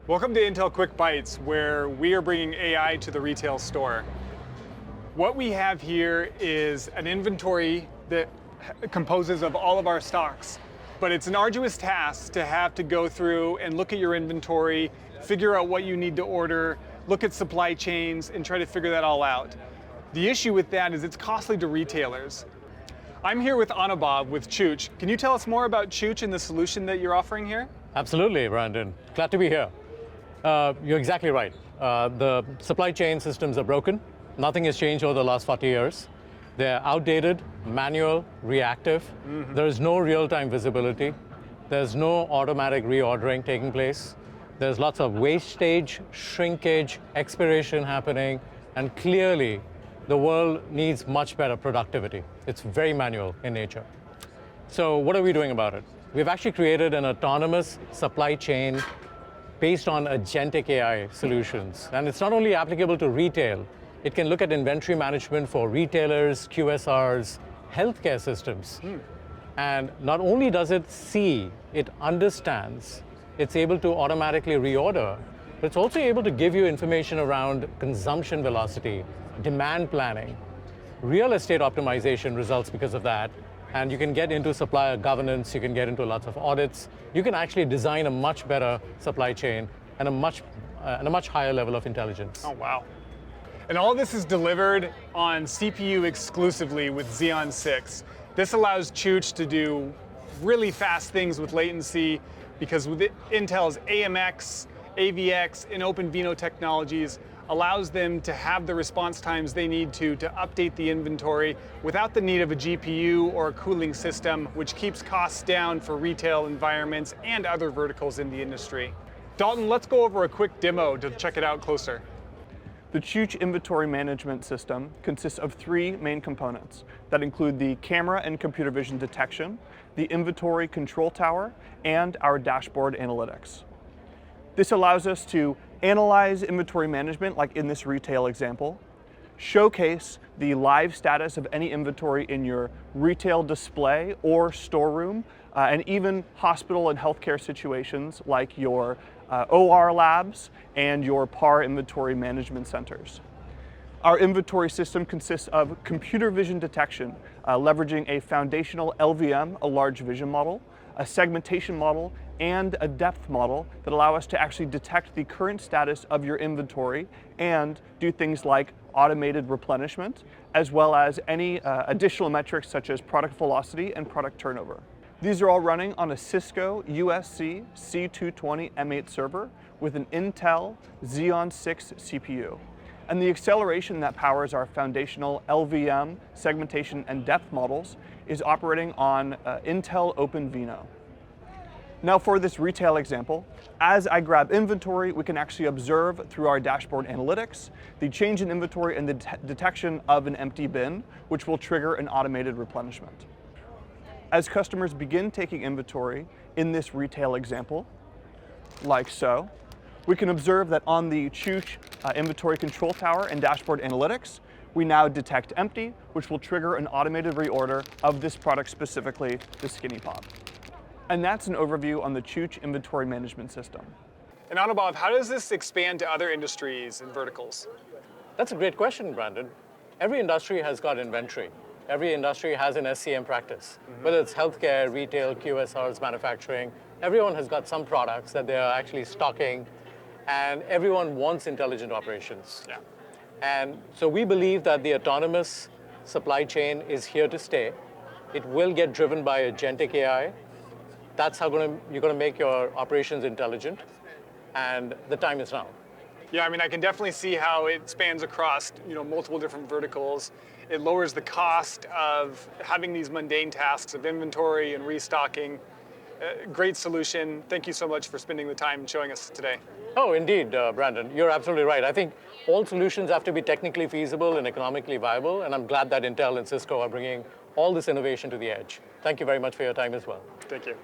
Welcome to Intel Quick Bites, where we are bringing AI to the retail store. What we have here is an inventory that composes of all of our stocks, but it's an arduous task to have to go through and look at your inventory, figure out what you need to order, look at supply chains, and try to figure that all out. The issue with that is it's costly to retailers. I'm here with Anubhav with Chooch. Can you tell us more about Chooch and the solution that you're offering here? Absolutely, Brandon. Glad to be here. You're exactly right. The supply chain systems are broken. Nothing has changed over the last 40 years. They're outdated, manual, reactive. There is no real-time visibility. There's no automatic reordering taking place. There's lots of wastage, shrinkage, expiration happening, and clearly the world needs much better productivity. It's very manual in nature. So what are we doing about it? We've actually created an autonomous supply chain based on agentic AI solutions. And it's not only applicable to retail, it can look at inventory management for retailers, QSRs, healthcare systems. And not only does it see, it understands, it's able to automatically reorder, but it's also able to give you information around consumption velocity, demand planning, real estate optimization results because of that. And you can get into supplier governance, you can get into lots of audits. You can actually design a much better supply chain and a much higher level of intelligence. Oh, wow. And all this is delivered on CPU exclusively with Xeon 6. This allows Chooch to do really fast things with latency because with Intel's AMX, AVX, and OpenVINO technologies, allows them to have the response times they need to update the inventory without the need of a GPU or a cooling system, which keeps costs down for retail environments and other verticals in the industry. Dalton, let's go over a quick demo to check it out closer. The Chooch inventory management system consists of three main components that include the camera and computer vision detection, the inventory control tower, and our dashboard analytics. This allows us to analyze inventory management, like in this retail example, showcase the live status of any inventory in your retail display or storeroom, and even hospital and healthcare situations like your OR labs and your PAR inventory management centers. Our inventory system consists of computer vision detection, leveraging a foundational LVM, a large vision model, a segmentation model, and a depth model that allow us to actually detect the current status of your inventory and do things like automated replenishment, as well as any additional metrics such as product velocity and product turnover. These are all running on a Cisco USC C220 M8 server with an Intel Xeon 6 CPU. And the acceleration that powers our foundational LVM, segmentation, and depth models is operating on Intel OpenVINO. Now for this retail example, as I grab inventory, we can actually observe through our dashboard analytics the change in inventory and the detection of an empty bin, which will trigger an automated replenishment. As customers begin taking inventory in this retail example, like so, we can observe that on the Chooch inventory control tower and dashboard analytics, we now detect empty, which will trigger an automated reorder of this product, specifically the Skinny Pop. And that's an overview on the Chooch inventory management system. And Anubhav, how does this expand to other industries and verticals? That's a great question, Brandon. Every industry has got inventory. Every industry has an SCM practice. Whether it's healthcare, retail, QSRs, manufacturing, everyone has got some products that they are actually stocking, and everyone wants intelligent operations. Yeah. And so we believe that the autonomous supply chain is here to stay. It will get driven by agentic AI. That's how you're going to make your operations intelligent, and the time is now. Yeah, I mean, I can definitely see how it spans across, multiple different verticals. It lowers the cost of having these mundane tasks of inventory and restocking. Great solution. Thank you so much for spending the time showing us today. Oh, indeed, Brandon. You're absolutely right. I think all solutions have to be technically feasible and economically viable, and I'm glad that Intel and Cisco are bringing all this innovation to the edge. Thank you very much for your time as well. Thank you.